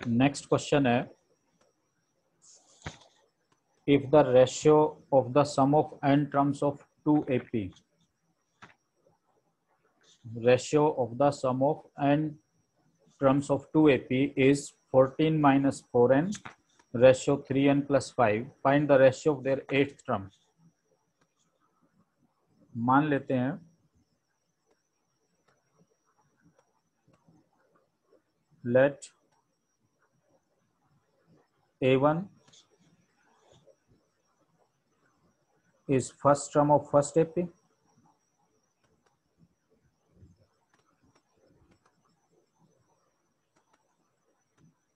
Next question है, if the ratio of the sum of n terms of 2AP, ratio of the sum of n terms of 2AP is 14 minus 4n ratio 3n plus 5, find the ratio of their eighth term. मान लेते हैं let A1 is first term of first AP,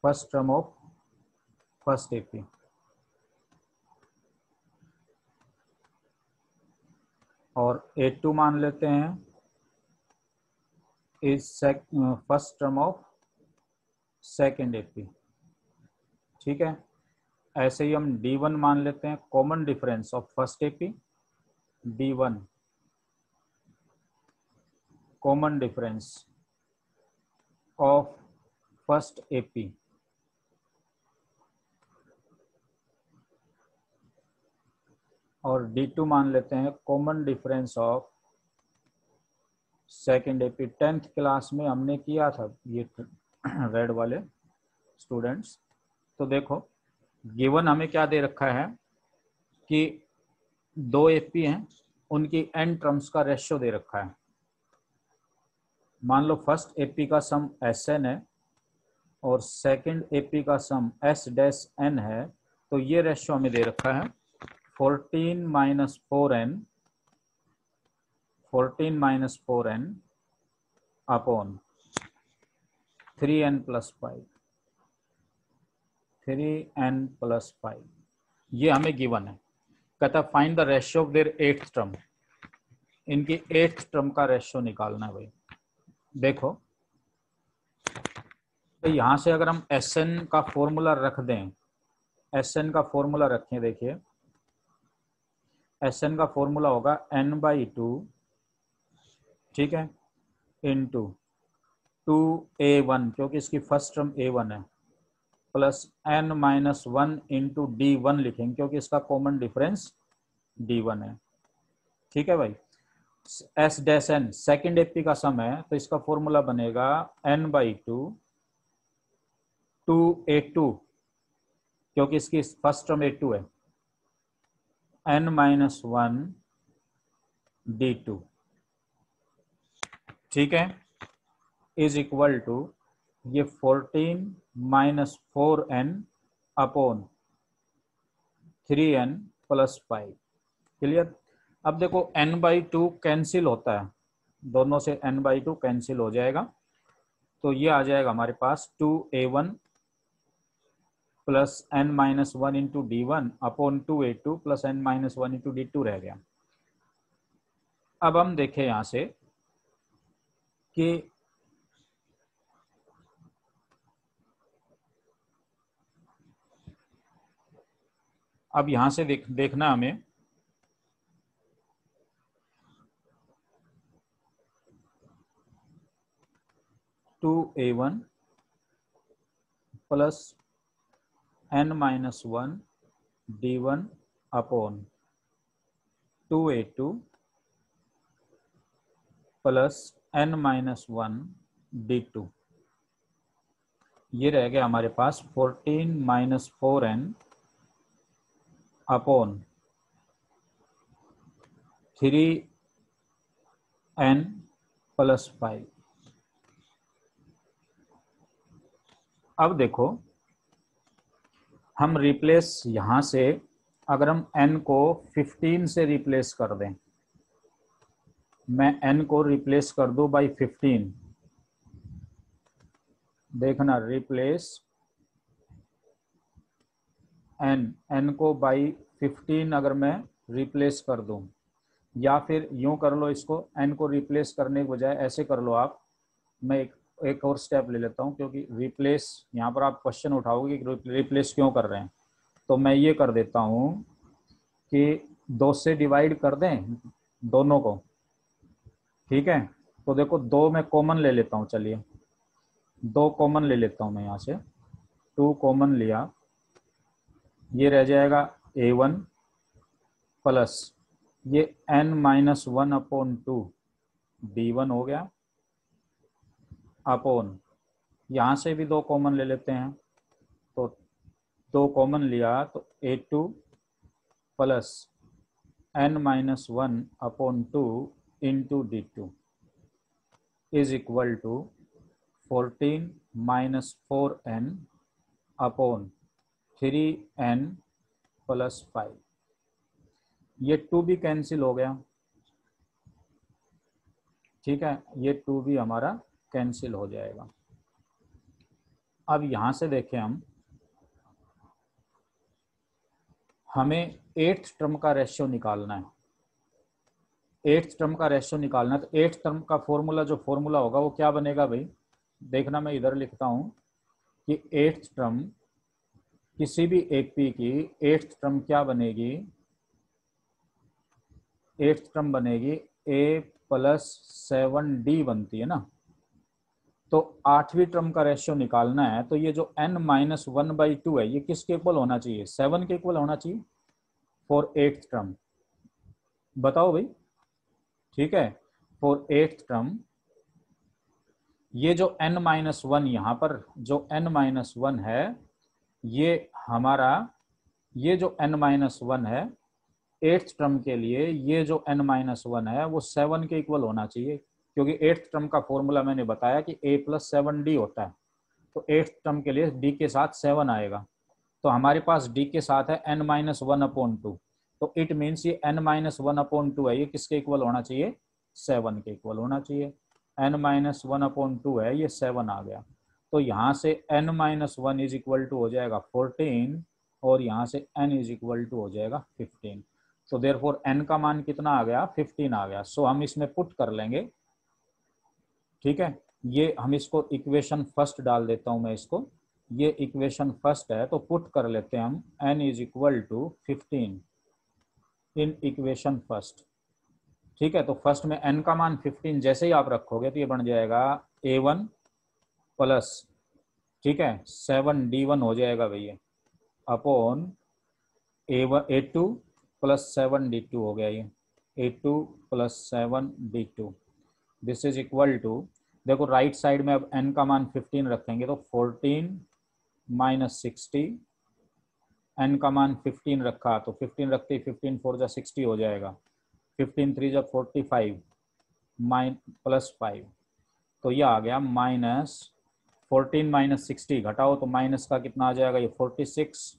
first term of first AP, और A2 मान लेते हैं is first term of second AP। ठीक है, ऐसे ही हम D1 मान लेते हैं common difference of first AP, D1 common difference of first AP, और D2 मान लेते हैं common difference of second AP। 10th class में हमने किया था ये रेड वाले स्टूडेंट्स। तो देखो गिवन हमें क्या दे रखा है कि 2 AP हैं, उनकी n टर्म्स का रेशियो दे रखा है। मान लो फर्स्ट AP का सम Sn है और सेकेंड AP का सम S-n है, तो ये रेशियो हमें दे रखा है 14 minus 4n upon 3n plus 5, 3n plus 5, ये हमें गिवन है। कहता find the ratio of their eighth term, इनकी एट्थ टर्म का रेशियो निकालना है भाई। देखो तो यहां से अगर हम Sn का फॉर्मूला रख दें, Sn का फॉर्मूला रखें, देखिए Sn का फॉर्मूला होगा n/2, ठीक है, इंटू 2a1 क्योंकि इसकी फर्स्ट टर्म a1 है, प्लस n-1 इंटू D1 लिखेंगे क्योंकि इसका कॉमन डिफरेंस D1 है। ठीक है भाई, S-n सेकेंड AP का सम है तो इसका फॉर्मूला बनेगा n/2 2a2 क्योंकि इसकी फर्स्ट टर्म a2 है, n-1 D2, ठीक है, इज इक्वल टू ये 14 minus 4n upon 3n plus 5। Clear. अब देखो n/2 कैंसिल होता है, दोनों से n/2 कैंसिल हो जाएगा, तो ये आ जाएगा हमारे पास 2a1 plus n-1 into D1 upon 2a2 plus n-1 into D2 रह गया। अब हम देखें यहां से कि अब यहां से देखना हमें 2a1 plus n-1 D1 upon 2a2 plus n-1 D2, ये रह गया हमारे पास 14 minus 4n upon 3n plus 5। अब देखो हम रिप्लेस यहां से अगर हम n को 15 से रिप्लेस कर दें, मैं n को रिप्लेस कर दूं बाई 15, देखना रिप्लेस n को बाई 15 अगर मैं रिप्लेस कर दूं, या फिर यूं कर लो इसको, n को रिप्लेस करने के बजाय ऐसे कर लो आप, मैं एक और स्टेप ले लेता हूं क्योंकि रिप्लेस यहाँ पर आप क्वेश्चन उठाओगे कि रिप्लेस क्यों कर रहे हैं, तो मैं ये कर देता हूं कि 2 से डिवाइड कर दें दोनों को। ठीक है, तो देखो 2 में कॉमन ले लेता हूं, चलिए 2 कॉमन ले लेता हूं मैं यहाँ से, 2 कॉमन लिया, ये रह जाएगा A1 प्लस ये n-1/2 D1 हो गया, अपॉन यहाँ से भी 2 कॉमन ले लेते हैं, तो 2 कॉमन लिया तो A2 plus n-1/2 into D2 is equal to 14 minus 4n upon 3n plus 5। ये 2 भी कैंसिल हो गया, ठीक है, ये 2 भी हमारा कैंसिल हो जाएगा। अब यहां से देखें हमें 8th टर्म का रेशियो निकालना है। 8th टर्म का रेशियो निकालना है तो 8th टर्म का फॉर्मूला, जो फॉर्मूला होगा वो क्या बनेगा भाई, देखना मैं इधर लिखता हूं कि 8th टर्म किसी भी एपी की 8th टर्म क्या बनेगी, 8th टर्म बनेगी a प्लस 7d बनती है ना। तो 8वीं टर्म का रेशियो निकालना है तो ये जो n-1/2 है ये किसके इक्वल होना चाहिए, 7 के इक्वल होना चाहिए फॉर 8th टर्म। बताओ भाई, ठीक है, फॉर 8th टर्म ये जो n-1 यहाँ पर जो n-1 है ये हमारा, ये जो n-1 है 8th टर्म के लिए, ये जो n-1 है वो 7 के इक्वल होना चाहिए, क्योंकि 8th टर्म का फॉर्मूला मैंने बताया कि a प्लस 7d होता है। तो 8th टर्म के लिए d के साथ 7 आएगा, तो हमारे पास d के साथ है n-1/2, तो इट मीन्स ये n-1/2 है, ये किसके इक्वल होना चाहिए, 7 के इक्वल होना चाहिए। n-1/2 है, ये 7 आ गया, तो यहाँ से n-1 इज इक्वल टू हो जाएगा 14 और यहाँ से n इज इक्वल टू हो जाएगा 15। तो देयरफॉर n का मान कितना आ गया, 15 आ गया। सो हम इसमें पुट कर लेंगे, ठीक है, ये हम इसको इक्वेशन फर्स्ट डाल देता हूं मैं इसको, ये इक्वेशन फर्स्ट है तो पुट कर लेते हैं हम n is equal to 15 in equation first, ठीक है। तो फर्स्ट में n का मान 15 जैसे ही आप रखोगे तो ये बन जाएगा A1 प्लस, ठीक है, 7d1 हो जाएगा भैया, अपॉन A2 प्लस 7d2 हो गया, ये A2 plus 7d2 this is equal to, देखो राइट साइड में अब n का मान 15 रखेंगे तो 14 माइनस 60, n का मान 15 रखा तो 15 रखते ही 15 4 जा 60 हो जाएगा, 15 3 जा 45 प्लस 5, तो ये आ गया माइनस 14 माइनस 60 घटाओ तो माइनस का कितना आ जाएगा, ये 46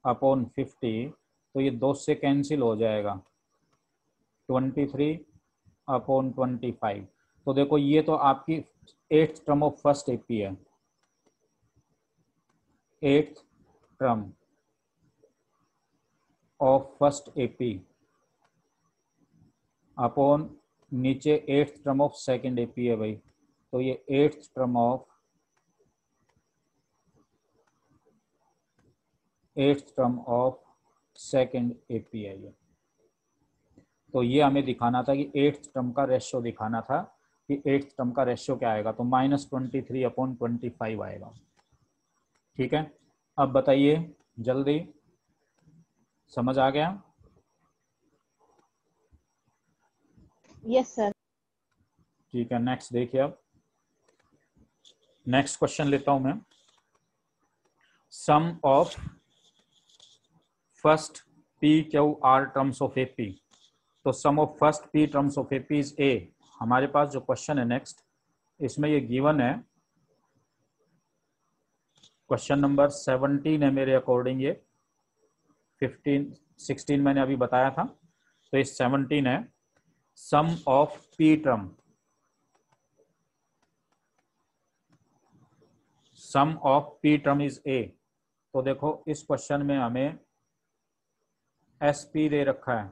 अपॉन 50, तो ये 2 से कैंसिल हो जाएगा 23 अपॉन 25। तो देखो ये तो आपकी 8th term of first AP है, 8th term of first AP upon नीचे 8th term of second AP है भाई, तो ये 8th term of 8th term of second AP है ये। तो ये हमें दिखाना था कि 8th टर्म का रेशियो दिखाना था कि 8th टर्म का रेशियो क्या आएगा, तो -23 अपॉन 25 आएगा, ठीक है। अब बताइए जल्दी, समझ आ गया? Yes sir. ठीक है, नेक्स्ट देखिए, अब नेक्स्ट क्वेश्चन लेता हूं मैं। Sum of first PQR terms of AP, तो sum of first P terms of AP is A। हमारे पास जो क्वेश्चन है नेक्स्ट, इसमें ये गिवन है, क्वेश्चन नंबर 17 है मेरे अकॉर्डिंग, ये 16 मैंने अभी बताया था, तो ये 17 है। Sum of P term, sum of P term is A। तो देखो इस क्वेश्चन में हमें SP दे रखा है,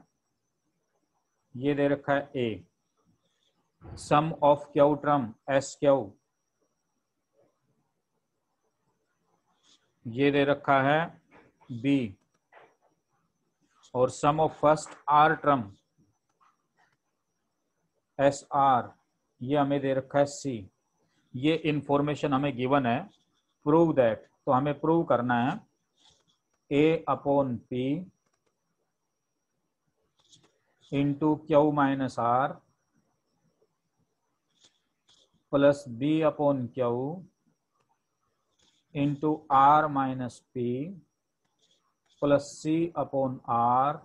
ये दे रखा है A, sum of Q term SQ ये दे रखा है B, और sum of first R term SR ये हमें दे रखा है C। ये इंफॉर्मेशन हमें गिवन है, प्रूव दैट तो हमें प्रूव करना है A upon P into Q minus R plus B upon Q into R minus P plus C upon R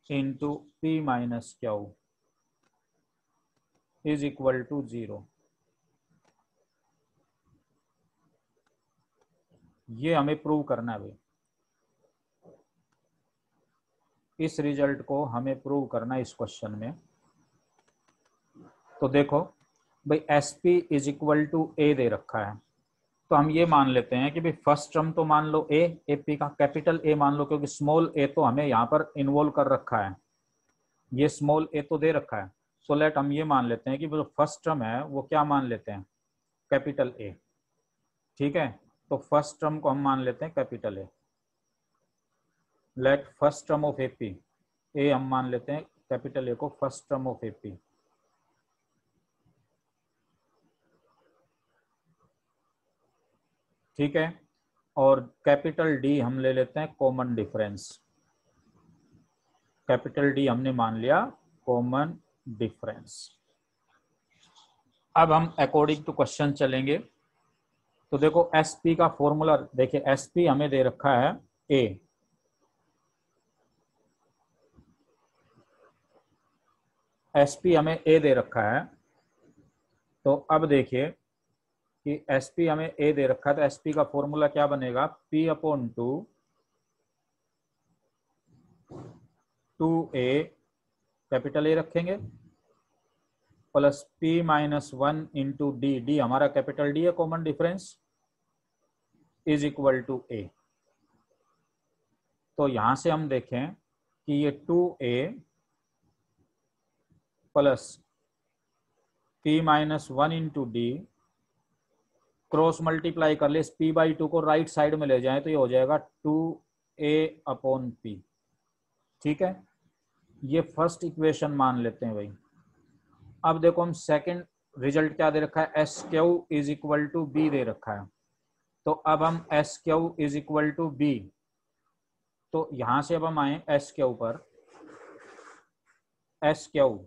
into P minus Q is equal to 0। ये हमें prove करना है भाई, इस रिजल्ट को हमें प्रूव करना है इस क्वेश्चन में। तो देखो भाई SP is equal to A दे रखा है, तो हम ये मान लेते हैं कि भाई फर्स्ट टर्म तो मान लो AP का कैपिटल A मान लो, क्योंकि स्मॉल a तो हमें यहाँ पर इन्वॉल्व कर रखा है, ये स्मॉल a तो दे रखा है। तो लेट हम ये मान लेते हैं कि जो फर्स्ट टर्म है वो क्या मान लेते हैं, कैपिटल A। ठीक है, तो फर्स्ट टर्म को हम मान लेते हैं capital A। Let first term of AP A हम मान लेते हैं कैपिटल A को फर्स्ट टर्म ऑफ AP। ठीक है, और कैपिटल D हम ले लेते हैं कॉमन डिफरेंस। कैपिटल D हमने मान लिया कॉमन डिफरेंस। अब हम अकॉर्डिंग टू क्वेश्चन चलेंगे। तो देखो SP का फॉर्मूला देखिए, SP हमें दे रखा है A, SP हमें A दे रखा है। तो अब देखिए कि SP हमें A दे रखा है, तो SP का फॉर्मूला क्या बनेगा, P upon 2A capital A रखेंगे plus P minus 1 into D हमारा कैपिटल D है common difference, is equal to A। तो यहां से हम देखें कि ये 2A plus P minus 1 into D cross multiply कर ले, P/2 को राइट साइड में ले जाएं तो ये हो जाएगा 2A अपॉन P। ठीक है, ये फर्स्ट इक्वेशन मान लेते हैं भाई। अब देखो हम सेकंड रिजल्ट क्या दे रखा है, SQ is equal to B दे रखा है। तो अब हम SQ is equal to B, तो यहां से अब हम आए SQ पर, SQ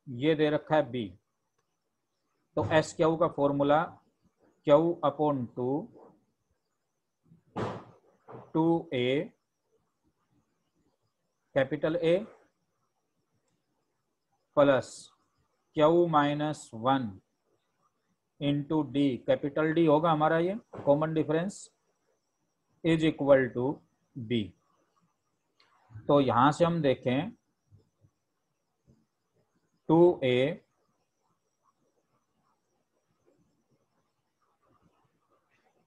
ये दे रखा है B, तो SQ का formula Q upon 2A capital A plus Q minus 1 into D capital D होगा हमारा ये common difference, is equal to B। तो यहां से हम देखें 2A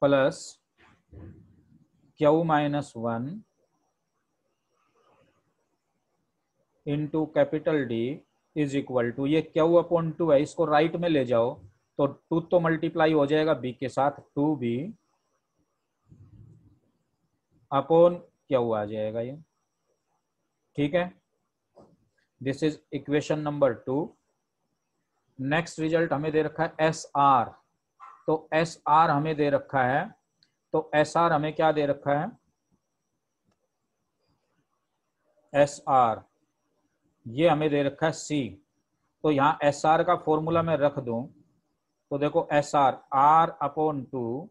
plus Q minus 1 into capital D is equal to, ये Q अपॉन 2 है, इसको राइट में ले जाओ तो 2 तो मल्टीप्लाई हो जाएगा B के साथ, 2B अपॉन Q आ जाएगा ये। ठीक है, this is equation number 2। Next result हमें दे रखा है SR, तो SR हमें दे रखा है, तो SR हमें क्या दे रखा है, SR ये हमें दे रखा है C। तो यहाँ SR का फॉर्मूला मैं रख दूं तो देखो SR R upon 2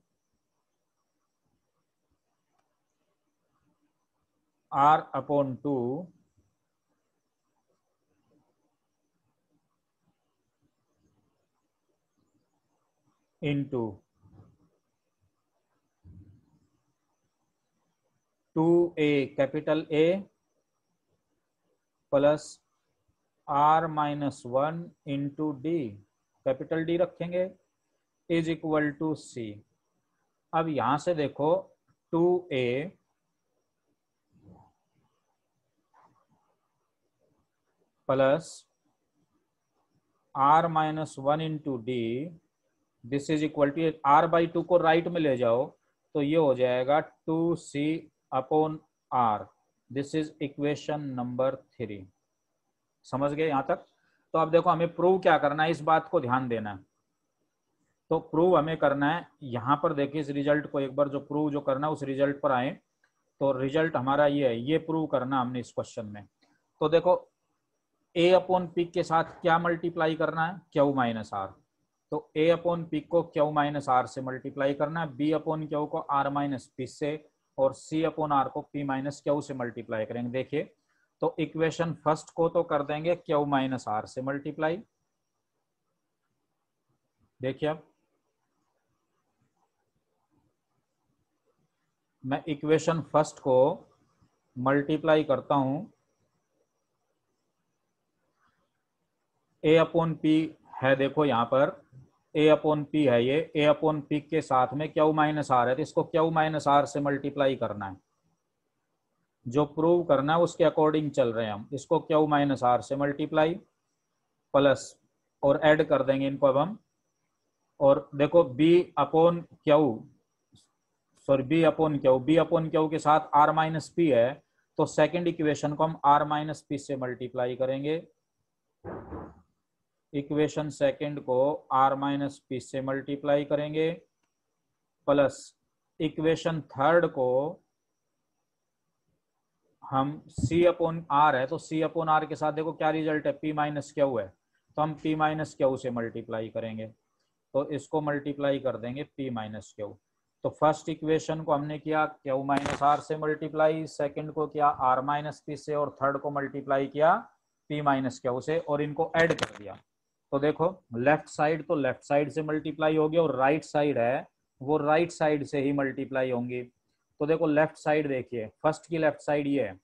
R upon 2 into 2A capital A plus R minus 1 into D capital D रखेंगे, इज इक्वल टू C। अब यहां से देखो 2A plus R minus 1 into D this is equal to, R/2 को right में ले जाओ तो ये हो जाएगा 2C upon R। This is equation number 3। समझ गए यहां तक? तो अब देखो हमें प्रूव क्या करना है, इस बात को ध्यान देना है। तो प्रूव हमें करना है, यहाँ पर देखिए इस रिजल्ट को एक बार जो प्रूव जो करना है उस रिजल्ट पर आए। तो रिजल्ट हमारा ये है, ये प्रूव करना हमने इस क्वेश्चन में। तो देखो a अपॉन पी के साथ क्या मल्टीप्लाई करना है, क्यू माइनस आर। तो a अपॉन पी को क्यू माइनस आर से मल्टीप्लाई करना है, b अपॉन क्यू को r माइनस पी से, और c अपॉन आर को p माइनस क्यू से मल्टीप्लाई करेंगे। देखिए तो इक्वेशन फर्स्ट को तो कर देंगे क्यू माइनस आर से मल्टीप्लाई। देखिए अब मैं इक्वेशन फर्स्ट को मल्टीप्लाई करता हूं, a अपॉन पी है, देखो यहाँ पर a अपॉन पी है, ये a अपॉन पी के साथ में क्यू माइनस आर है, तो इसको क्यू माइनस आर से मल्टीप्लाई करना है। जो प्रूव करना है उसके अकॉर्डिंग चल रहे हैं हम। इसको क्यू माइनस आर से मल्टीप्लाई प्लस और ऐड कर देंगे इनको अब हम। और देखो b upon Q, sorry B upon Q के साथ r माइनस पी है, तो सेकंड इक्वेशन को हम r माइनस पी से मल्टीप्लाई करेंगे। इक्वेशन सेकंड को r माइनस पी से मल्टीप्लाई करेंगे प्लस इक्वेशन थर्ड को हम c अपॉन आर है, तो c अपॉन आर के साथ देखो क्या रिजल्ट है, p माइनस क्यू है, तो हम p माइनस क्यू से मल्टीप्लाई करेंगे। तो इसको मल्टीप्लाई कर देंगे p माइनस क्यू। तो फर्स्ट इक्वेशन को हमने किया क्यू माइनस आर से मल्टीप्लाई, सेकंड को किया r माइनस पी से, और थर्ड को मल्टीप्लाई किया p माइनस क्यू से, और इनको ऐड कर दिया। तो देखो लेफ्ट साइड तो लेफ्ट साइड से मल्टीप्लाई होगी, और राइट साइड है वो राइट साइड से ही मल्टीप्लाई होंगी। तो देखो लेफ्ट साइड देखिए, फर्स्ट की लेफ्ट साइड ये है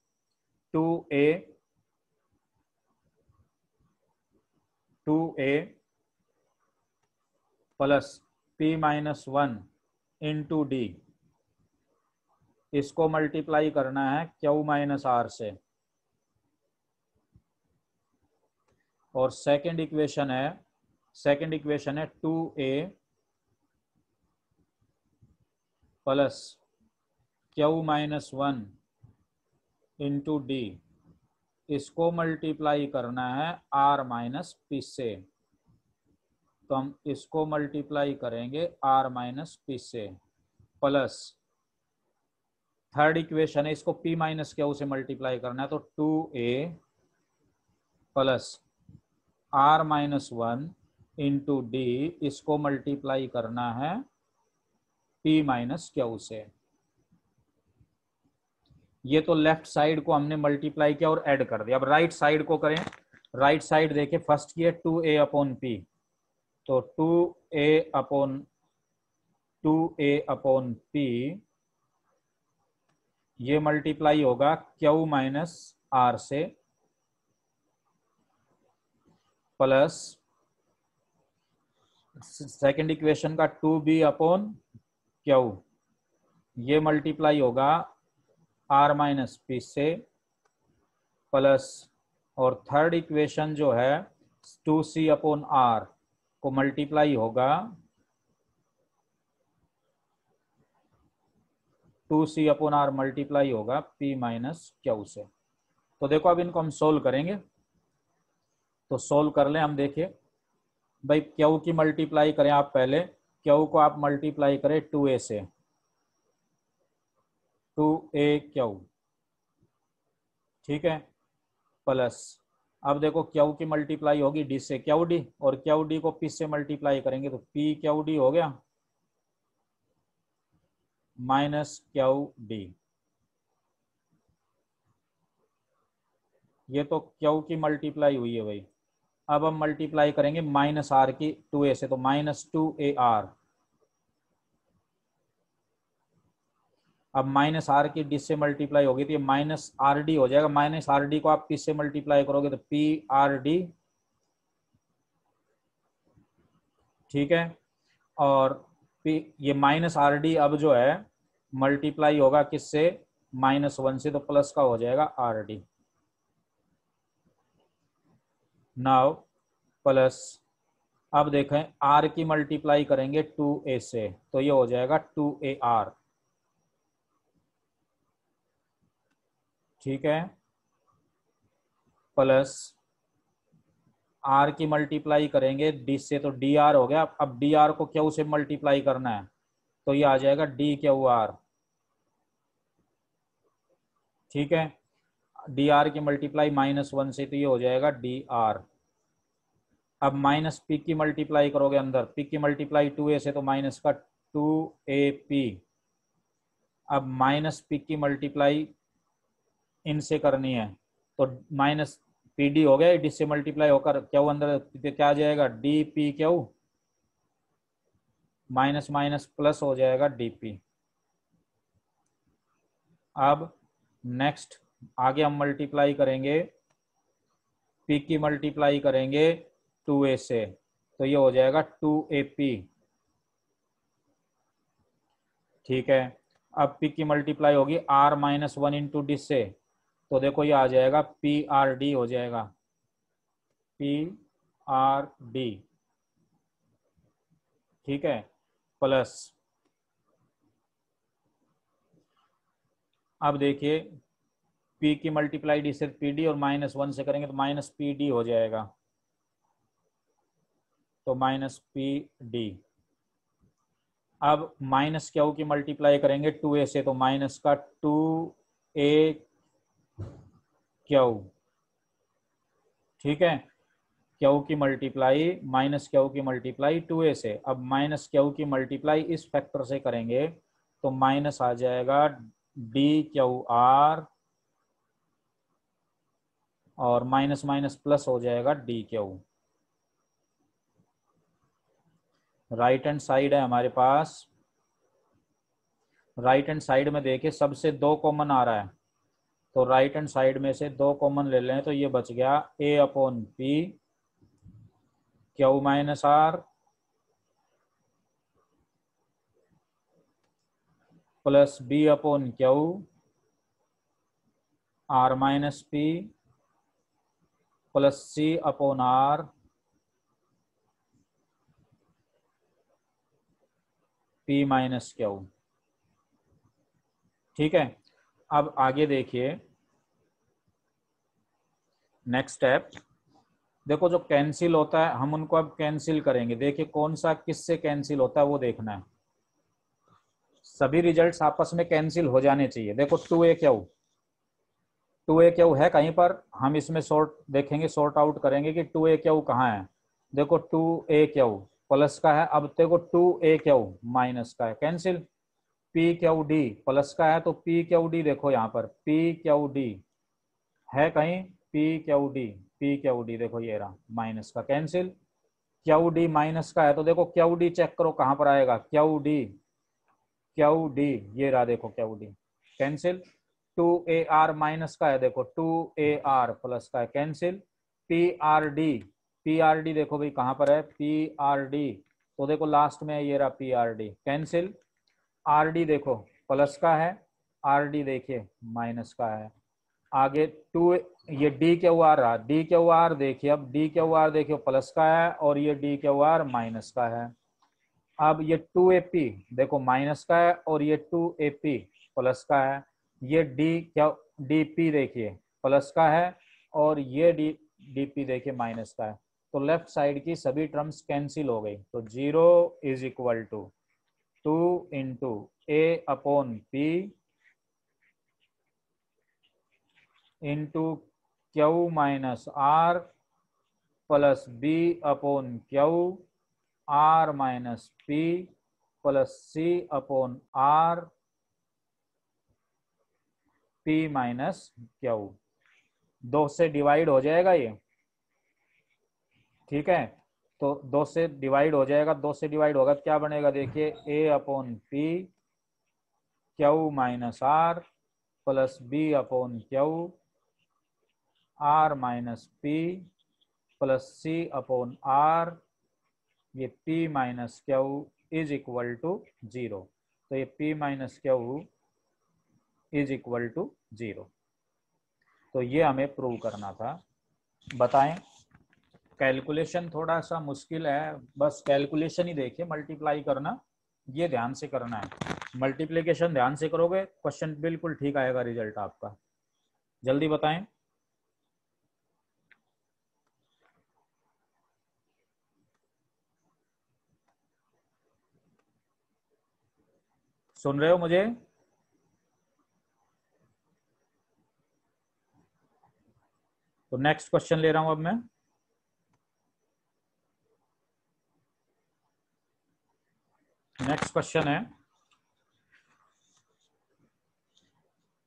2a plus p minus 1 into D, इसको मल्टीप्लाई करना है क्यू माइनस आर से। और सेकंड इक्वेशन है 2a plus q minus 1 into D, इसको मल्टीप्लाई करना है r माइनस पी से। तो हम इसको मल्टीप्लाई करेंगे r माइनस पी से प्लस थर्ड इक्वेशन है, इसको p माइनस क्यू से मल्टीप्लाई करना है, तो 2a plus r minus 1 into D, इसको मल्टीप्लाई करना है p माइनस क्यू से। ये तो लेफ्ट साइड को हमने मल्टीप्लाई किया और ऐड कर दिया। अब राइट साइड को करें। राइट साइड देखिए फर्स्ट की है 2a अपॉन पी, तो 2a अपॉन पी ये मल्टीप्लाई होगा क्यू माइनस आर से प्लस सेकेंड इक्वेशन का 2b अपॉन क्यू, ये मल्टीप्लाई होगा r माइनस पी से प्लस, और थर्ड इक्वेशन जो है 2c अपॉन आर को मल्टीप्लाई होगा 2c अपॉन आर मल्टीप्लाई होगा p माइनस क्यू से। तो देखो अब इनको हम सोल्व करेंगे, तो सोल्व कर लें हम। देखिए भाई क्यू की मल्टीप्लाई करें आप, पहले क्यू को आप मल्टीप्लाई करें 2a से, 2a क्यू, ठीक है, प्लस अब देखो क्यू की मल्टीप्लाई होगी डी से, क्यू डी, और क्यू डी को पी से मल्टीप्लाई करेंगे तो पी क्यू डी हो गया माइनस क्यू डी। ये तो क्यू की मल्टीप्लाई हुई है भाई। अब हम मल्टीप्लाई करेंगे माइनस आर की 2a से, तो माइनस 2a आर। अब माइनस आर की डी से मल्टीप्लाई होगी तो ये माइनस आर डी हो जाएगा, माइनस आर डी को आप पी से मल्टीप्लाई करोगे तो पी आर डी, ठीक है। और पी ये माइनस आर डी अब जो है मल्टीप्लाई होगा किससे, -1 से, तो प्लस का हो जाएगा आर डी। नाउ प्लस अब देखें आर की मल्टीप्लाई करेंगे 2a से, तो ये हो जाएगा 2a आर, ठीक है, प्लस आर की मल्टीप्लाई करेंगे डी से तो डी आर हो गया। अब डी आर को क्यू से मल्टीप्लाई करना है तो ये आ जाएगा डी क्यू आर। ठीक है, डी आर की मल्टीप्लाई -1 से तो ये हो जाएगा डी आर। अब माइनस पी की मल्टीप्लाई करोगे अंदर, पी की मल्टीप्लाई 2a से तो माइनस का 2ap। अब माइनस पी की मल्टीप्लाई इनसे करनी है तो माइनस पी डी हो गया, डी से मल्टीप्लाई होकर क्यू अंदर क्या आ जाएगा D P Q, minus minus plus हो जाएगा डी पी। अब नेक्स्ट आगे हम मल्टीप्लाई करेंगे, पी की मल्टीप्लाई करेंगे 2a से तो ये हो जाएगा 2ap। ठीक है, अब पी की मल्टीप्लाई होगी r -1 इंटू डी से तो देखो ये आ जाएगा पी आर डी हो जाएगा, पी आर डी। ठीक है, प्लस अब देखिए p की मल्टीप्लाई डी से पी डी और -1 से करेंगे तो माइनस पी डी हो जाएगा, तो माइनस पी डी। अब माइनस क्यू की मल्टीप्लाई करेंगे 2a से तो माइनस का 2a क्यू। ठीक है, क्यू की मल्टीप्लाई माइनस क्यू की मल्टीप्लाई 2a से। अब माइनस क्यू की मल्टीप्लाई इस फैक्टर से करेंगे तो माइनस आ जाएगा डी क्यू आर और माइनस माइनस प्लस हो जाएगा D Q. Right hand side है हमारे पास, राइट हैंड साइड में देखिए सबसे 2 कॉमन आ रहा है तो राइट हैंड साइड में से 2 कॉमन ले लें तो ये बच गया a upon P Q minus R plus b upon Q R minus P plus c upon आर p माइनस क्यू। ठीक है, अब आगे देखिए नेक्स्ट स्टेप। देखो जो कैंसिल होता है हम उनको अब कैंसिल करेंगे। देखिए कौन सा किससे कैंसिल होता है वो देखना है। सभी रिजल्ट्स आपस में कैंसिल हो जाने चाहिए। देखो 2a क्यू है कहीं पर, हम इसमें सॉर्ट देखेंगे, सॉर्ट आउट करेंगे कि 2a क्यू कहाँ है। देखो 2a क्यू प्लस का है, अब देखो 2a क्यू माइनस का है, cancel. P Q D plus का है तो पी क्यू डी देखो यहाँ पर पी क्यू डी है कहीं, पी क्यू डी देखो ये रहा माइनस का, कैंसिल। क्यू डी माइनस का है तो देखो क्यू डी चेक करो कहाँ पर आएगा, क्यू डी ये रहा देखो Q D, cancel. 2ar minus का है देखो 2ar प्लस का है, कैंसिल। पी आर डी देखो भाई कहाँ पर है, पी आर डी तो देखो लास्ट में ये रहा P R D, cancel. R D देखो प्लस का है, आर डी देखिए माइनस का है। आगे 2 ये डी क्यू आर रहा, डी क्यू आर देखिए, अब डी क्यू आर देखिए प्लस का है और ये डी क्यू आर माइनस का है। अब ये 2ap देखो माइनस का है और ये 2ap प्लस का है। ये dp देखिए प्लस का है और ये dp देखिए माइनस का है। तो लेफ्ट साइड की सभी टर्म्स कैंसिल हो गई तो 0 is equal to 2 into a upon p into Q minus R plus b upon Q R minus P plus C upon R P minus Q. 2 से डिवाइड हो जाएगा ये, ठीक है, तो 2 से डिवाइड हो जाएगा। 2 से डिवाइड होगा तो क्या बनेगा देखिए a upon P Q minus R plus B upon Q R minus P plus C upon R, ये p minus Q is equal to 0। तो ये p minus Q is equal to 0। तो ये हमें प्रूव करना था। बताएं, कैलकुलेशन थोड़ा सा मुश्किल है, बस कैलकुलेशन ही देखिए, मल्टीप्लाई करना ये ध्यान से करना है। मल्टीप्लिकेशन ध्यान से करोगे क्वेश्चन बिल्कुल ठीक आएगा रिजल्ट आपका। जल्दी बताएं। सुन रहे हो मुझे? तो नेक्स्ट क्वेश्चन ले रहा हूं अब मैं। नेक्स्ट क्वेश्चन है,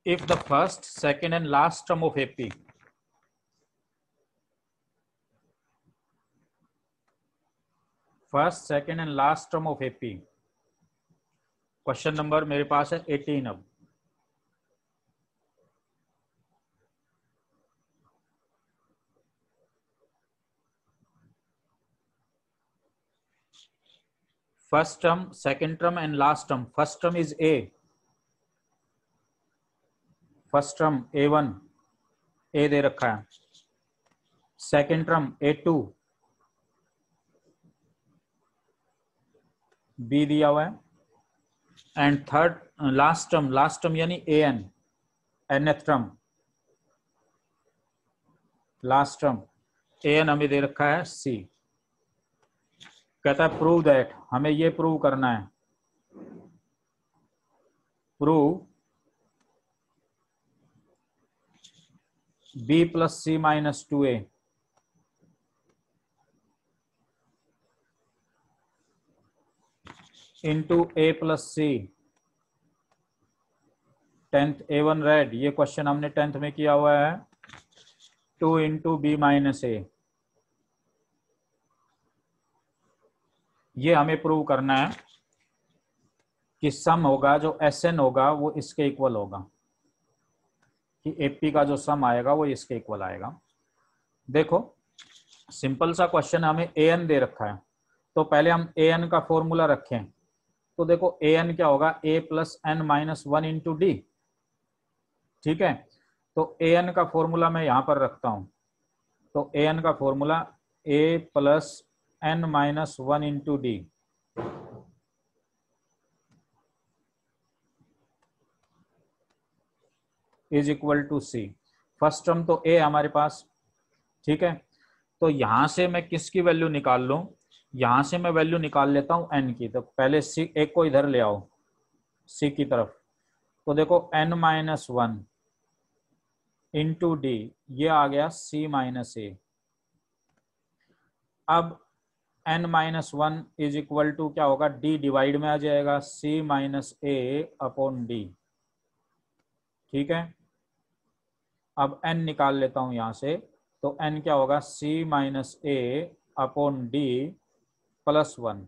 if the first, second and last term of AP, first second and last term of AP, question number मेरे पास है 18 अब। First term, second term and last term. First term is A, first term A1 ए दे रखा है, second term A2 B दिया हुआ है, and third last term यानी AN, nth term, last term AN हमें दे रखा है C। कहता है प्रूव दैट, हमें ये प्रूव करना है, prove B plus C minus 2A into A plus C, 10th A1 red, ये क्वेश्चन हमने 10th में किया हुआ है, 2 इंटू B माइनस A। ये हमें प्रूव करना है कि सम होगा जो SN होगा वो इसके इक्वल होगा, कि AP का जो सम आएगा वो इसके इक्वल आएगा। देखो सिंपल सा क्वेश्चन, हमें AN दे रखा है, तो पहले हम AN का फॉर्मूला रखें। तो देखो AN क्या होगा, A plus N minus 1 into D. ठीक है, तो AN का फॉर्मूला मैं यहां पर रखता हूं। तो AN का formula A plus N minus 1 into D is equal to C। First term तो A हमारे पास, ठीक है। तो यहां से मैं किसकी वैल्यू निकाल लूं, यहां से मैं वैल्यू निकाल लेता हूं N की। तो पहले C, एक को इधर ले आओ C की तरफ। तो देखो N माइनस 1 इंटू डी, ये आ गया C माइनस A। अब N minus 1 is equal to क्या होगा, D डिवाइड में आ जाएगा C minus A upon D. ठीक है, अब N निकाल लेता हूं यहां से। तो N क्या होगा, C minus A upon D plus 1।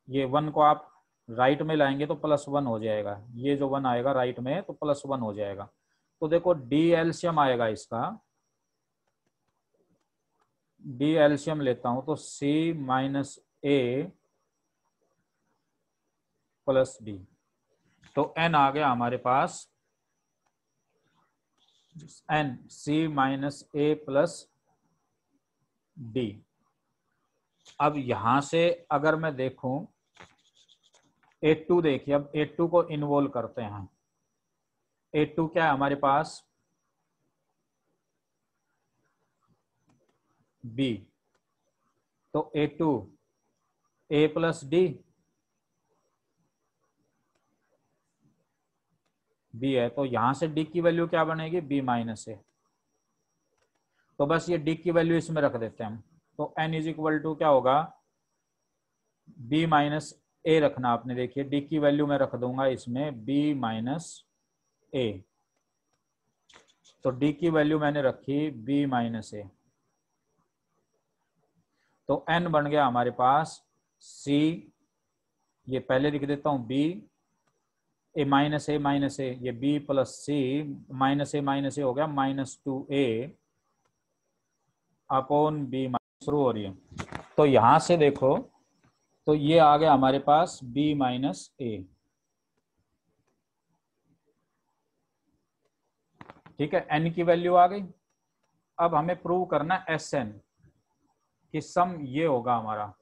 ये 1 को आप राइट में लाएंगे तो प्लस 1 हो जाएगा, ये जो 1 आएगा राइट में तो प्लस 1 हो जाएगा। तो देखो डी एलसीएम आएगा इसका, डी एलसीएम लेता हूं तो C minus A plus D. तो N आ गया हमारे पास N, C minus A plus D. अब यहां से अगर मैं देखूं A2, देखिए अब A2 को इन्वॉल्व करते हैं। A2 क्या है हमारे पास, B। तो A2 A plus D, B है, तो यहां से D की वैल्यू क्या बनेगी, B माइनस A। तो बस ये D की वैल्यू इसमें रख देते हैं हम। तो N इज इक्वल टू क्या होगा, B माइनस A रखना आपने। देखिए D की वैल्यू मैं रख दूंगा इसमें B माइनस A। तो D की वैल्यू मैंने रखी B माइनस A। तो N बन गया हमारे पास C, ये पहले लिख देता हूं B, A माइनस A, ये B plus C minus A हो गया माइनस 2A अपॉन B शुरू हो रही है। तो यहां से देखो तो ये आ गया हमारे पास B माइनस A। ठीक है, N की वैल्यू आ गई। अब हमें प्रूव करना है SN कि सम ये होगा हमारा।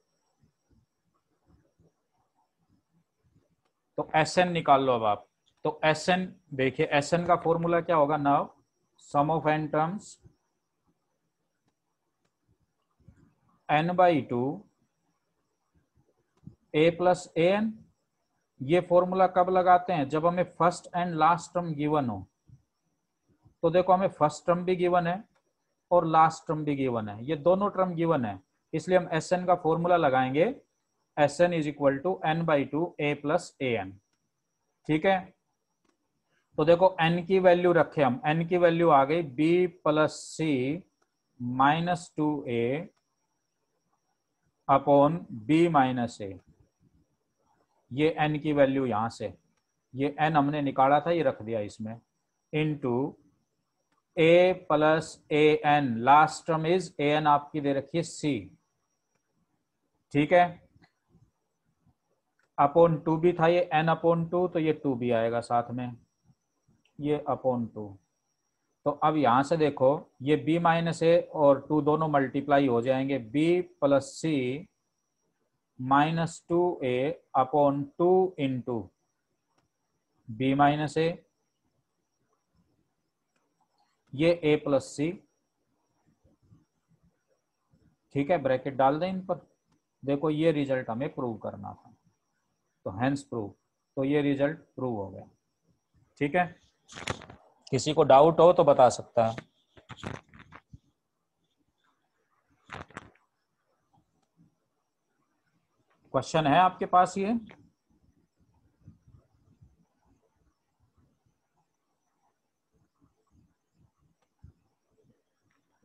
तो SN निकाल लो अब आप। तो SN देखिए, SN का फॉर्मूला क्या होगा, now sum of n terms n by 2 A plus AN ये फॉर्मूला कब लगाते हैं? जब हमें first and last term given हो। तो देखो हमें फर्स्ट टर्म भी गिवन है और लास्ट टर्म भी गिवन है, ये दोनों टर्म गिवन है, इसलिए हम एस एन का फॉर्मूला लगाएंगे, S N is equal to N by two A plus A N. ठीक है, तो देखो n की वैल्यू रखे हम, n की वैल्यू आ गई b प्लस सी माइनस टू ए अपॉन b माइनस ए। ये n की वैल्यू यहां से, ये n हमने निकाला था, ये रख दिया इसमें, into a plus A N, last term is A N आपकी दे रखी है c। ठीक है, अपॉन टू भी था, ये n अपॉन टू, तो ये 2 भी आएगा साथ में, ये अपॉन 2। तो अब यहां से देखो ये b माइनस ए और 2 दोनों मल्टीप्लाई हो जाएंगे, b प्लस सी माइनस टू ए अपॉन 2 इंटू बी माइनस ए, ये a प्लस सी। ठीक है, ब्रैकेट डाल दें इन पर। देखो ये रिजल्ट हमें प्रूव करना था, तो हेंस प्रूव, तो ये रिजल्ट प्रूव हो गया। ठीक है, किसी को डाउट हो तो बता सकता है। क्वेश्चन है आपके पास ये?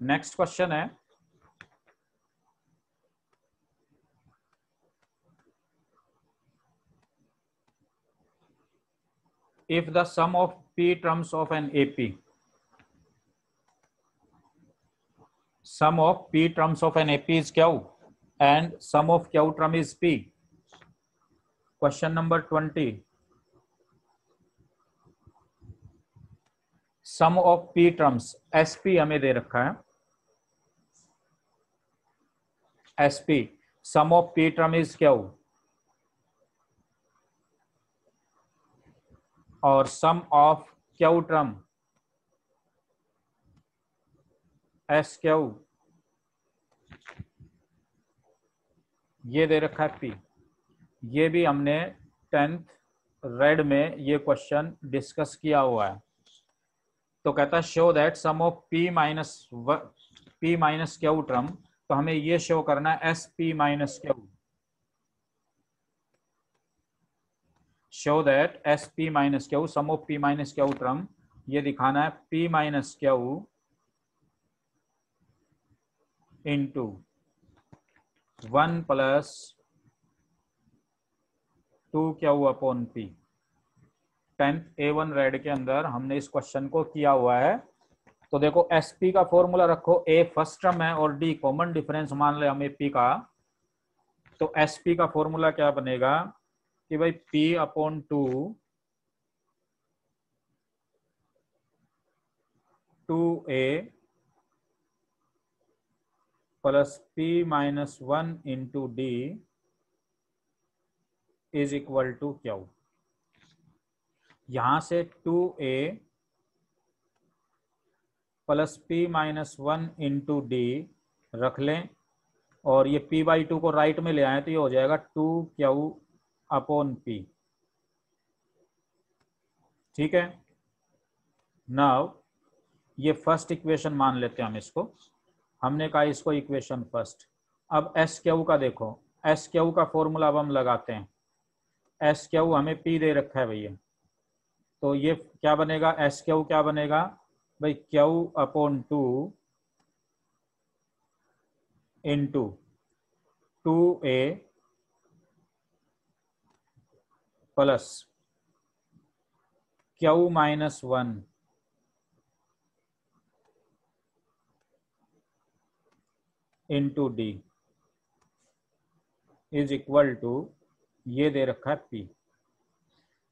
नेक्स्ट क्वेश्चन है, if the sum of p terms of an AP, sum of p terms of an AP is Q and sum of Q term is P. Question number 20. Sum of p terms, SP हमें दे रखा है, SP, sum of p term is Q और sum of Q term SQ, ये दे रखा है P। ये भी हमने 10th रेड में ये क्वेश्चन डिस्कस किया हुआ है। तो कहता है show that sum of P minus Q term, तो हमें ये शो करना है SP minus Q, show that SP minus Q, sum of P minus Q term, ये दिखाना है P minus Q into 1 plus 2Q upon P। 10th A1 रेड के अंदर हमने इस क्वेश्चन को किया हुआ है। तो देखो SP का फॉर्मूला रखो, A फर्स्ट टर्म है और D कॉमन डिफरेंस मान ले हमें P का, तो SP का फॉर्मूला क्या बनेगा कि भाई P upon 2A plus P minus 1 into D is equal to Q। यहां से 2A plus P minus 1 into D रख लें और ये P बाई 2 को राइट में ले आए तो ये हो जाएगा 2Q अपॉन P। ठीक है, नाउ ये फर्स्ट इक्वेशन मान लेते हैं हम इसको, हमने कहा इसको इक्वेशन फर्स्ट। अब SQ का देखो, SQ का फॉर्मूला अब हम लगाते हैं, SQ हमें P दे रखा है भैया, तो ये क्या बनेगा, SQ क्या बनेगा भाई Q upon 2 into 2A plus Q minus 1 into D is equal to, ये दे रखा है P।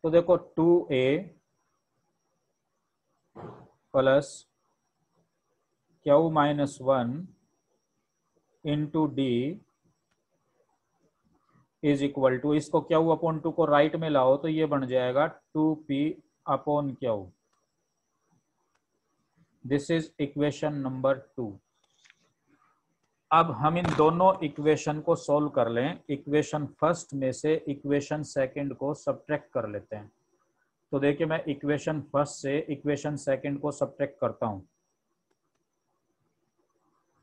तो देखो 2A plus Q minus 1 into D is equal to, इसको Q अपॉन 2 को राइट में लाओ तो ये बन जाएगा 2P upon Q। This is equation number 2। अब हम इन दोनों इक्वेशन को सॉल्व कर लें। इक्वेशन फर्स्ट में से इक्वेशन सेकंड को सब्ट्रैक्ट कर लेते हैं। तो देखिए मैं इक्वेशन फर्स्ट से इक्वेशन सेकंड को सब्ट्रैक्ट करता हूं।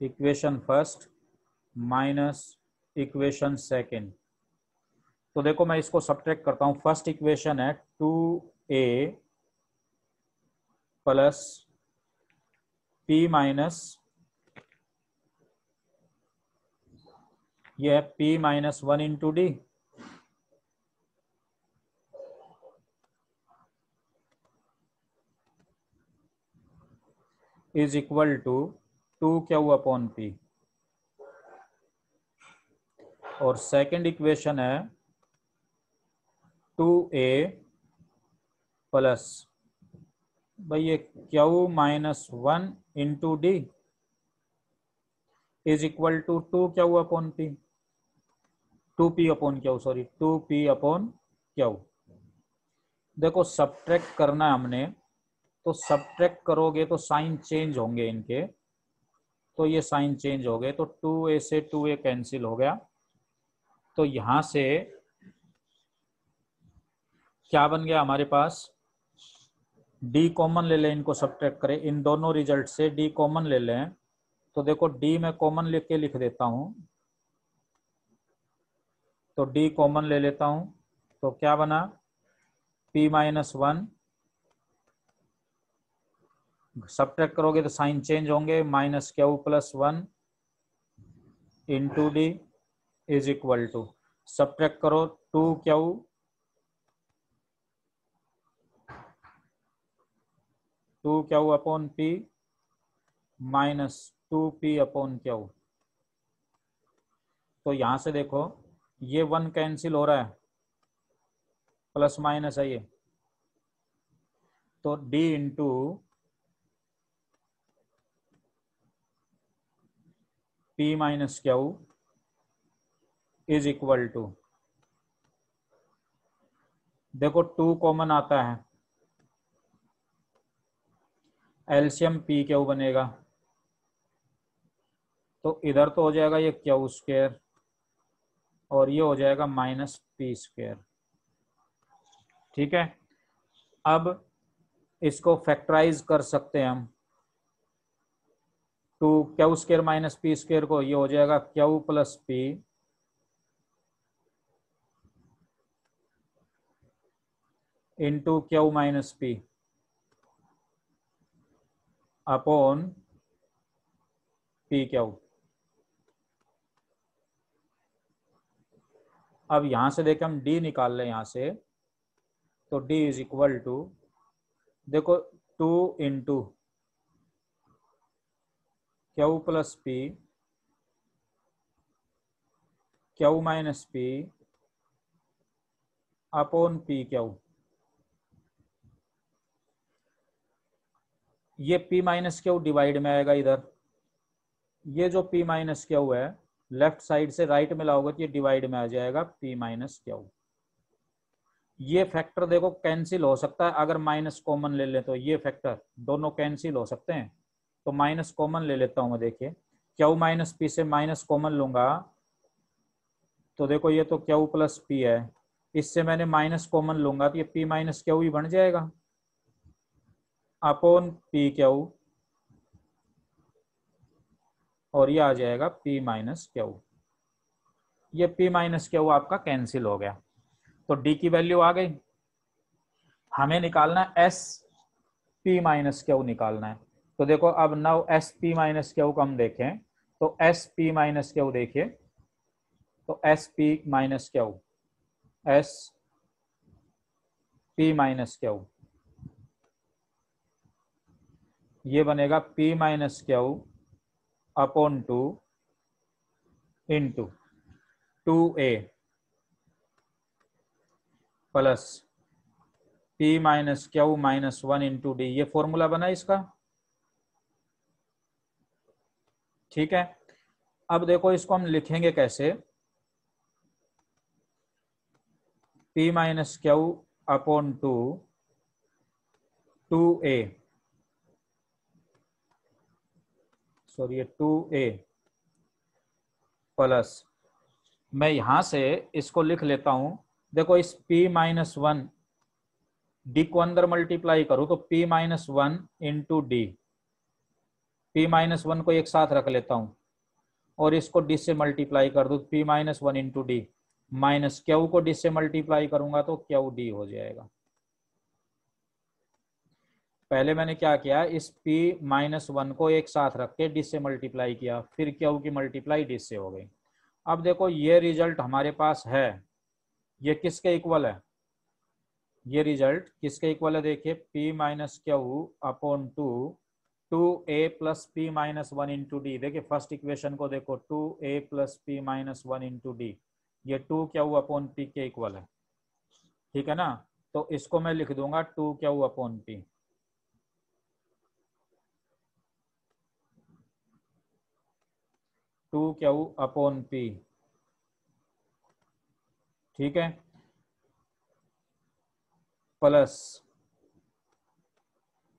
Equation first minus equation second. तो देखो मैं इसको सब्ट्रैक्ट करता हूं। फर्स्ट इक्वेशन है 2a प्लस p माइनस, ये है p minus 1 into D is equal to 2q upon p। और सेकंड इक्वेशन है 2a प्लस, भाई ये q minus 1 into D is equal to 2q upon p, 2p upon q, sorry 2p upon q। देखो subtract करना है हमने, तो subtract करोगे तो साइन चेंज होंगे इनके, तो ये साइन चेंज हो गए, तो 2a से 2a कैंसिल हो गया। तो यहां से क्या बन गया हमारे पास, d कॉमन ले लें, इनको सब्ट्रैक्ट करें, इन दोनों रिजल्ट से d कॉमन ले लें। तो देखो d मैं कॉमन लेके लिख देता हूं, तो d कॉमन ले लेता हूं, तो क्या बना p माइनस 1, सब्ट्रैक्ट करोगे तो साइन चेंज होंगे, minus q plus 1 into D is equal to, subtract करो 2q upon p minus 2p upon q। तो यहां से देखो ये 1 कैंसिल हो रहा है, प्लस माइनस है ये, तो d into p minus q is equal to, देखो 2 कॉमन आता है, एलसीएम पी क्यू बनेगा, तो इधर तो हो जाएगा ये क्यू स्क्वायर और ये हो जाएगा माइनस पी स्क्वायर। ठीक है, अब इसको फैक्टराइज कर सकते हैं हम, 2q square minus p square को, ये हो जाएगा q plus p into Q minus p upon P Q. अब यहां से देखें हम d निकाल लें यहां से, तो d इज इक्वल टू, देखो 2 into Q plus P Q minus p upon P Q. ये p माइनस क्यू डिवाइड में आएगा इधर, ये जो p माइनस क्यू है लेफ्ट साइड से राइट में लाओगे तो ये डिवाइड में आ जाएगा p माइनस क्यू। ये फैक्टर देखो कैंसिल हो सकता है, अगर माइनस कॉमन ले ले तो ये फैक्टर दोनों कैंसिल हो सकते हैं, तो माइनस कॉमन ले लेता हूं मैं। देखिए क्यू माइनस पी से माइनस कॉमन लूंगा, तो देखो ये तो क्यू प्लस पी है, इससे मैंने माइनस कॉमन लूंगा तो ये p माइनस क्यू ही बन जाएगा अपॉन पी क्यू, और ये आ जाएगा p माइनस क्यू। ये p माइनस क्यू आपका कैंसिल हो गया, तो d की वैल्यू आ गई। हमें निकालना है एस पी माइनस क्यू निकालना है। तो देखो अब now S P minus Q को हम देखें, तो एस पी माइनस क्यू देखिए, तो S P minus Q, S P minus Q, ये बनेगा p minus q upon 2 into 2a plus p minus Q minus 1 into d, ये फॉर्मूला बना इसका। ठीक है, अब देखो इसको हम लिखेंगे कैसे, p minus q upon 2a, sorry ये 2a प्लस मैं यहां से इसको लिख लेता हूं। देखो इस p माइनस वन डी को अंदर मल्टीप्लाई करूं तो p minus one into D, p minus one को एक साथ रख लेता हूं और इसको डी से मल्टीप्लाई कर दूं, p minus one into D minus Q को डी से मल्टीप्लाई करूंगा तो क्यू डी हो जाएगा। पहले मैंने क्या किया, इस p माइनस वन को एक साथ रख के डी से मल्टीप्लाई किया, फिर क्यू की मल्टीप्लाई डी से हो गई। अब देखो ये रिजल्ट हमारे पास है, ये किसके इक्वल है, ये रिजल्ट किसके इक्वल है, देखिए p minus q upon two ए plus p minus one into d. देखिए फर्स्ट इक्वेशन को देखो, 2a plus p minus one into d, ये 2q अपॉन पी के इक्वल है, ठीक है ना। तो इसको मैं लिख दूंगा 2q upon P. Two Q upon P, ठीक है, प्लस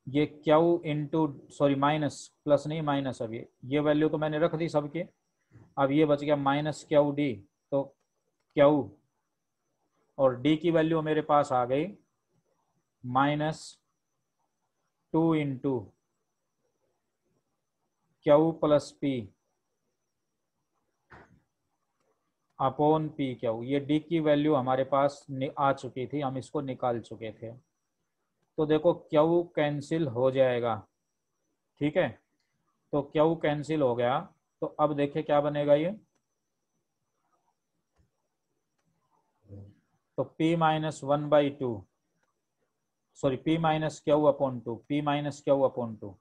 ये Q into sorry minus, plus नहीं माइनस, अब ये वैल्यू तो मैंने रख दी सबके, अब ये बच गया माइनस क्यू डी, तो क्यू और डी की वैल्यू मेरे पास आ गई minus 2 into Q plus P upon P Q. ये डी की वैल्यू हमारे पास आ चुकी थी, हम इसको निकाल चुके थे। तो देखो क्यू कैंसिल हो जाएगा, ठीक है, तो क्यू कैंसिल हो गया। तो अब देखिए क्या बनेगा ये, तो p minus one by two, sorry p minus q upon to, p minus q upon to.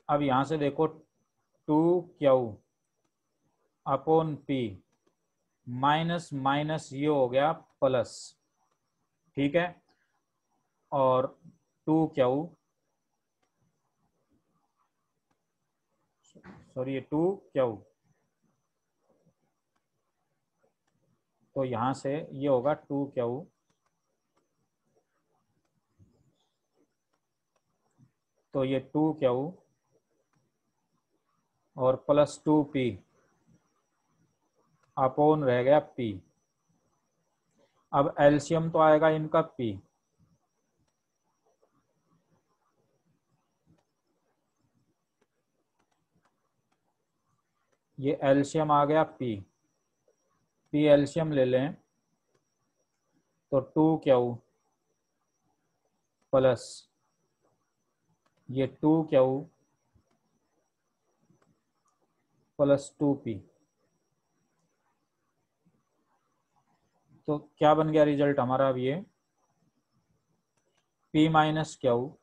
अब यहां से देखो 2q upon p minus minus ये हो गया प्लस, ठीक है, और 2q सॉरी ये 2q, तो यहां से ये होगा 2q तो ये 2q और प्लस 2p अपॉन रह गया p। अब एलसीएम तो आएगा इनका p, ये एलसीएम आ गया p एलसीएम ले लें तो 2q प्लस ये 2q प्लस 2p, तो क्या बन गया रिजल्ट हमारा, अब ये p minus q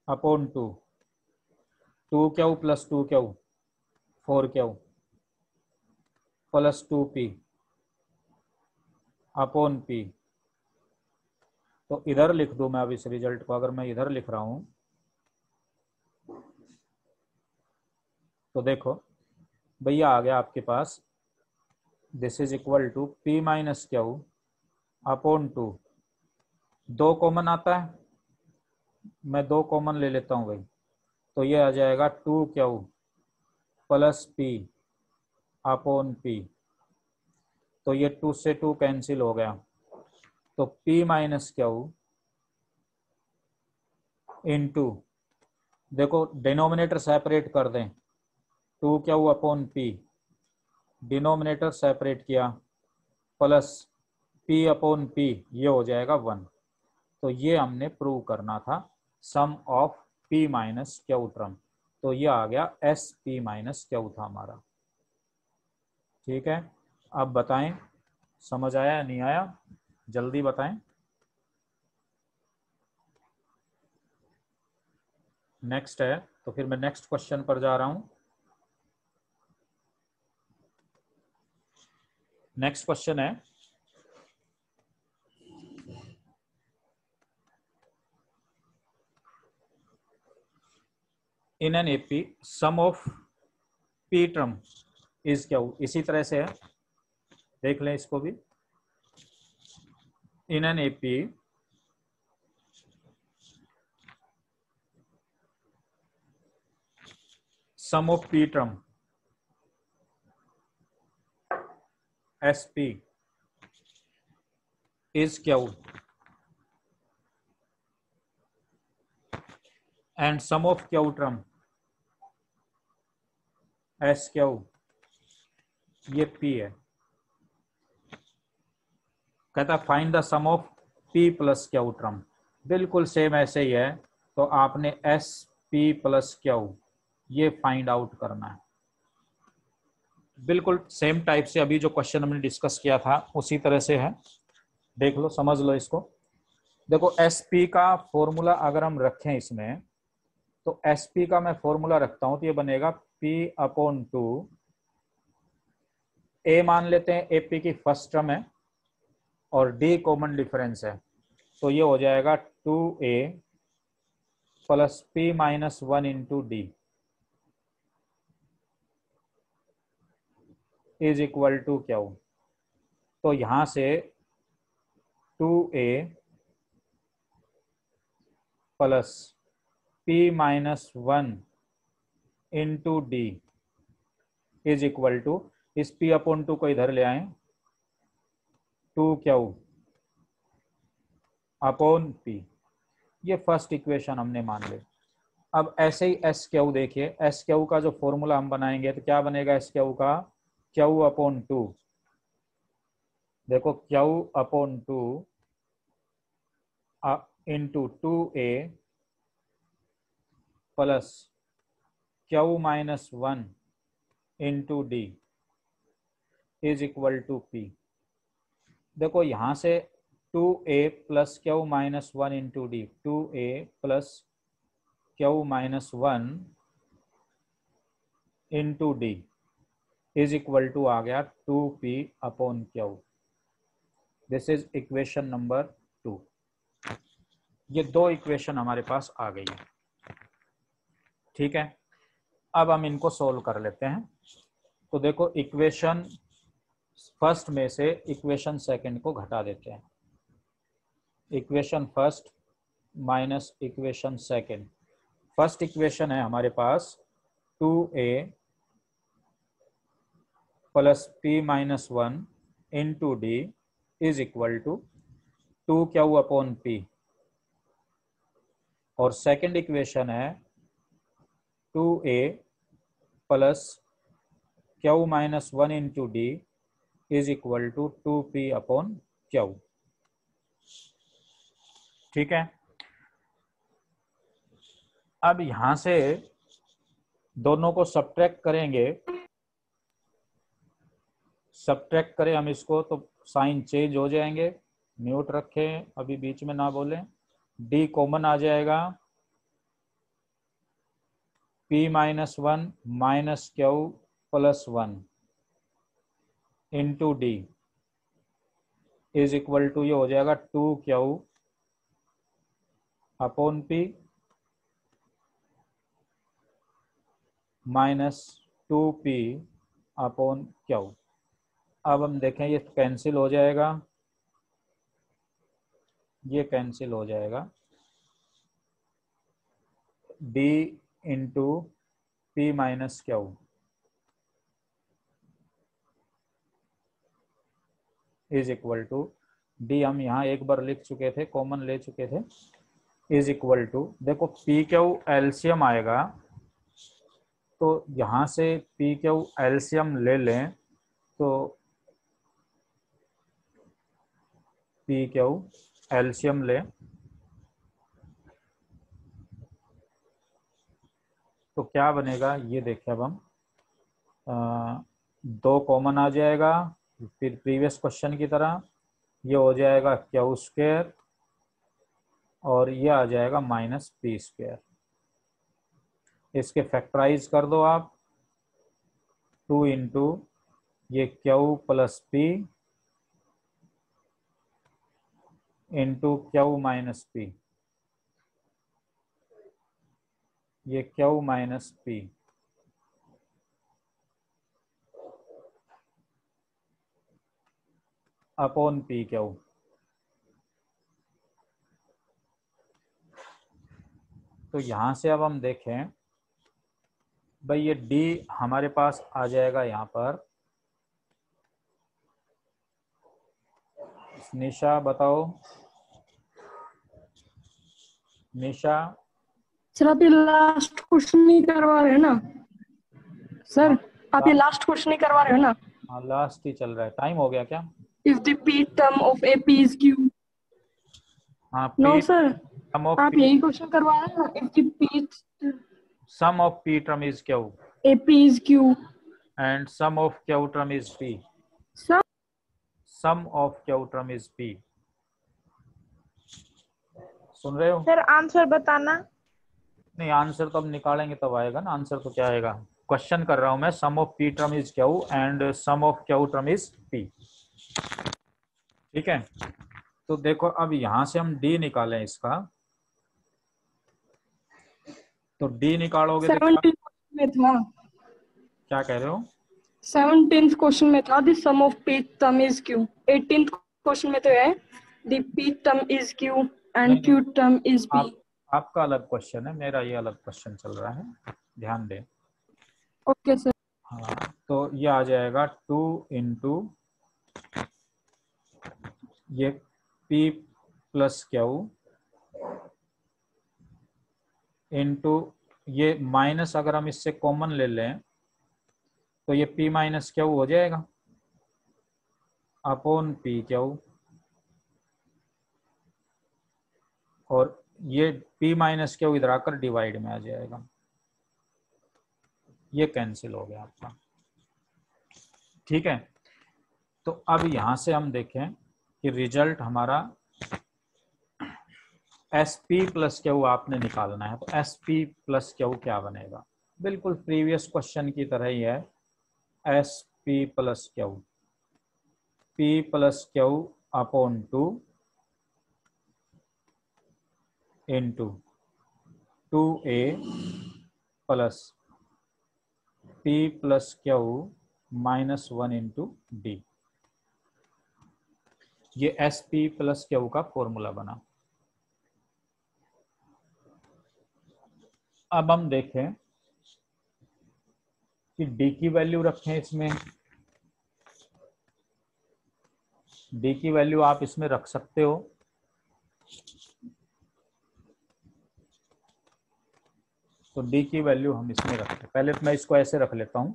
upon 2q plus 2q 4q plus 2p upon p। तो इधर लिख दूं मैं अब इस रिजल्ट को, अगर मैं इधर लिख रहा हूं तो देखो भैया आ गया आपके पास, this is equal to p minus q upon 2, 2 common आता है, मैं 2 कॉमन ले लेता हूं भाई, तो ये आ जाएगा 2q plus p upon p, तो ये 2 से 2 कैंसिल हो गया, तो p माइनस क्यू इंटू, देखो डिनोमिनेटर सेपरेट कर दें, 2q upon p, denominator separate किया, प्लस p अपॉन p, ये हो जाएगा 1। तो ये हमने प्रूव करना था sum of p minus Q term, तो ये आ गया s p माइनस क्यू था हमारा, ठीक है। अब बताएं समझ आया या नहीं आया, जल्दी बताएं। नेक्स्ट है, तो फिर मैं नेक्स्ट क्वेश्चन पर जा रहा हूं। नेक्स्ट क्वेश्चन है, in an AP some of p term is क्या, इसी तरह से है, देख लें इसको भी। In an AP sum of p term sp is q and sum of q term sq ये p है। कहता find the sum of p plus q term, बिल्कुल सेम ऐसे ही है। तो आपने एस पी प्लस क्यू ये फाइंड आउट करना है, बिल्कुल सेम टाइप से अभी जो क्वेश्चन हमने डिस्कस किया था उसी तरह से है। देख लो, समझ लो इसको। देखो एस पी का फॉर्मूला अगर हम रखें इसमें, तो एस पी का मैं फॉर्मूला रखता हूं तो ये बनेगा p अपॉन 2, ए मान लेते हैं एपी की फर्स्ट टर्म है और डी कॉमन डिफरेंस है, तो ये हो जाएगा 2a plus p minus 1 into D is equal to q. तो यहां से 2a plus p minus 1 into D is equal to, इस p अपॉन 2 को इधर ले आए, 2q अपॉन p, ये फर्स्ट इक्वेशन हमने मान ली। अब ऐसे ही एस क्यू देखिए, एस क्यू का जो फॉर्मूला हम बनाएंगे तो क्या बनेगा एस क्यू का, क्यू अपॉन 2। देखो q upon 2 into 2a plus q minus 1 into D is equal to p। देखो यहां से 2a plus q minus 1 into d, 2a plus q minus 1 into D is equal to आ गया 2p upon q. This is equation number 2। ये दो equation हमारे पास आ गई है, ठीक है। अब हम इनको सोल्व कर लेते हैं। तो देखो इक्वेशन फर्स्ट में से इक्वेशन सेकंड को घटा देते हैं, equation first minus equation second. First equation है हमारे पास 2a plus p minus 1 into D is equal to 2q upon p, और सेकंड इक्वेशन है 2a plus q minus 1 into D is equal to 2p upon q, ठीक है। अब यहां से दोनों को सब्ट्रैक्ट करेंगे, सब्ट्रैक्ट करें हम इसको तो साइन चेंज हो जाएंगे, म्यूट रखें अभी बीच में ना बोलें, डी कॉमन आ जाएगा, p minus 1 minus q plus 1 into D is equal to, ये हो जाएगा 2q upon p minus 2p upon q। अब हम देखें ये कैंसिल हो जाएगा, ये कैंसिल हो जाएगा, d into p minus Q is equal to, d हम यहाँ एक बार लिख चुके थे, कॉमन ले चुके थे, इज इक्वल टू, देखो पी क्यू एलसीएम आएगा, तो यहाँ से पी क्यू एलसीएम ले लें तो पी क्यू एलसीएम लें तो क्या बनेगा, ये देखिए अब हम 2 कॉमन आ जाएगा, फिर प्रीवियस क्वेश्चन की तरह ये हो जाएगा क्यू स्क्वायर और ये आ जाएगा माइनस पी स्क्वायर। इसके फैक्टराइज कर दो आप, 2 इंटू ये q plus p into Q minus p, ये q minus p upon P q. तो यहां से अब हम देखें भाई ये डी हमारे पास आ जाएगा यहाँ पर। निशा बताओ, निशा। सर आप ये लास्ट क्वेश्चन नहीं करवा रहे हैं ना सर? आप ये लास्ट क्वेश्चन नहीं करवा रहे हो ना? हाँ लास्ट ही चल रहा है, टाइम हो गया क्या? If the p term of A P is q. हाँ no p sir, sum of आप पी, यही क्वेश्चन करवा रहे हैं ना? If the p sum of p term is q A P is q and sum of q term is p. Sir sum of q term is p. सुन रहे हो? Sir answer बताना। नहीं आंसर तो अब निकालेंगे तब आएगा ना आंसर, तो क्या आएगा? क्वेश्चन कर रहा हूं मैं, sum of p term is q and sum of q term is p. ठीक है, तो देखो अब यहां से हम डी निकालें इसका, तो डी निकालोगे तो क्या 17 में था, क्या कह रहे हो? 17th क्वेश्चन में था the sum of p term is q. 18th question में तो है the p term is q and q term is p. आपका अलग क्वेश्चन है, मेरा ये अलग क्वेश्चन चल रहा है, ध्यान दें। Okay sir. हाँ तो ये आ जाएगा 2 इंटू ये P प्लस क्यू इंटू ये माइनस, अगर हम इससे कॉमन ले लें तो ये P माइनस क्यू हो जाएगा अपॉन पी क्यू, और ये P माइनस क्यू इधर आकर डिवाइड में आ जाएगा, ये कैंसिल हो गया आपका। ठीक है, तो अब यहां से हम देखें कि रिजल्ट हमारा एस पी प्लस क्यू आपने निकालना है, तो एस पी प्लस क्यू क्या बनेगा? बिल्कुल प्रीवियस क्वेश्चन की तरह ही है, S p plus Q, P plus Q upon 2 into 2a plus P plus q minus 1 into d. ये एस पी प्लस क्यू का फॉर्मूला बना। अब हम देखें कि डी की वैल्यू रखें इसमें, डी की वैल्यू आप इसमें रख सकते हो, तो डी की वैल्यू हम इसमें रखते हैं। पहले तो मैं इसको ऐसे रख लेता हूं,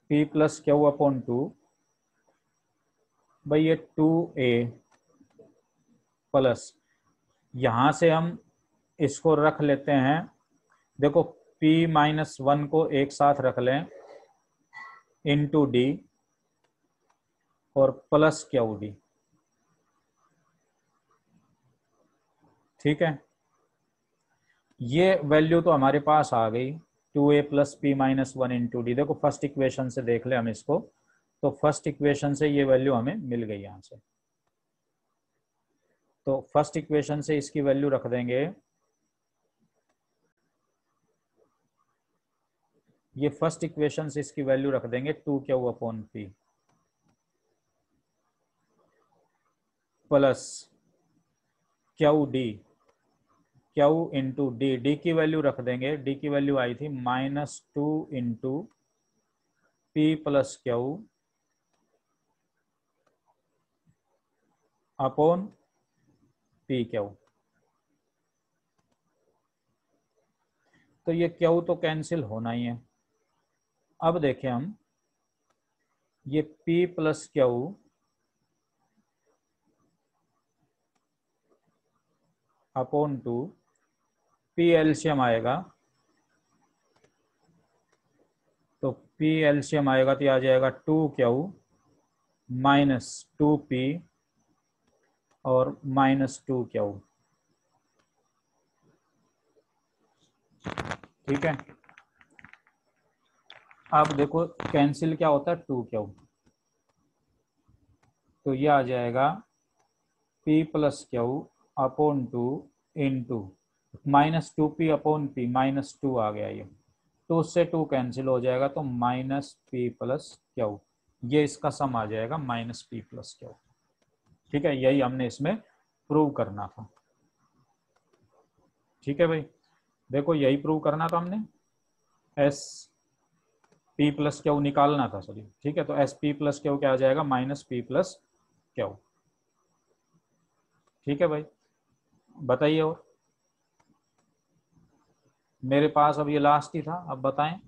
P प्लस क्यू अपॉन 2, भाई ये 2a प्लस, यहां से हम इसको रख लेते हैं, देखो P माइनस 1 को एक साथ रख लें इंटू डी और प्लस क्यू डी। ठीक है, ये वैल्यू तो हमारे पास आ गई 2a plus p minus 1 into D. देखो फर्स्ट इक्वेशन से देख ले हम इसको, तो फर्स्ट इक्वेशन से ये वैल्यू हमें मिल गई यहां से, तो फर्स्ट इक्वेशन से इसकी वैल्यू रख देंगे, ये फर्स्ट इक्वेशन से इसकी वैल्यू रख देंगे 2 Q upon P plus Q D, Q into D, D की वैल्यू रख देंगे, डी की वैल्यू आई थी -2 into P plus Q upon P q. तो ये क्यू तो कैंसिल होना ही है। अब देखें हम, ये P plus Q upon 2, P LCM आएगा, तो P एलसीएम आएगा तो आ जाएगा 2Q माइनस 2P और माइनस 2Q। ठीक है, अब देखो कैंसिल क्या होता है 2Q, तो ये आ जाएगा P plus Q upon 2 into -2P upon P, -2 आ गया ये, तो उससे 2 कैंसिल हो जाएगा, तो -P प्लस क्यू, ये इसका सम आ जाएगा -P प्लस क्यू। ठीक है, यही हमने इसमें प्रूव करना था। ठीक है भाई, देखो यही प्रूव करना था हमने, एस पी प्लस क्यू निकालना था सॉरी, ठीक है। तो एस पी प्लस क्यू क्या आ जाएगा, माइनस पी प्लस क्यू। ठीक है भाई, बताइए। और मेरे पास अब ये लास्ट ही था, अब बताएं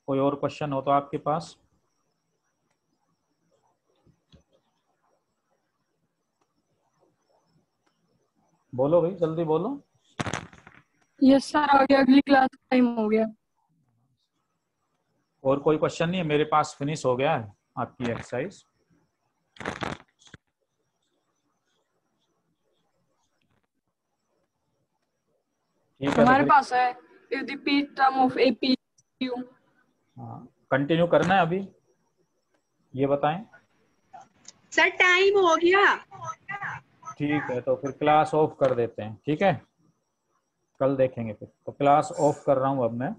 कोई और क्वेश्चन हो तो आपके पास। बोलो भाई, जल्दी बोलो। यस सर, आगे अगली क्लास टाइम हो गया। और कोई क्वेश्चन नहीं है मेरे पास, फिनिश हो गया है आपकी एक्सरसाइज। ठीक है, तो हमारे फिर पास है if the p term of AP is Q। Continue करना है अभी, ये बताएं। सर टाइम हो गया। ठीक है, तो फिर क्लास ऑफ कर देते हैं, ठीक है, कल देखेंगे फिर। तो क्लास ऑफ कर रहा हूँ अब मैं।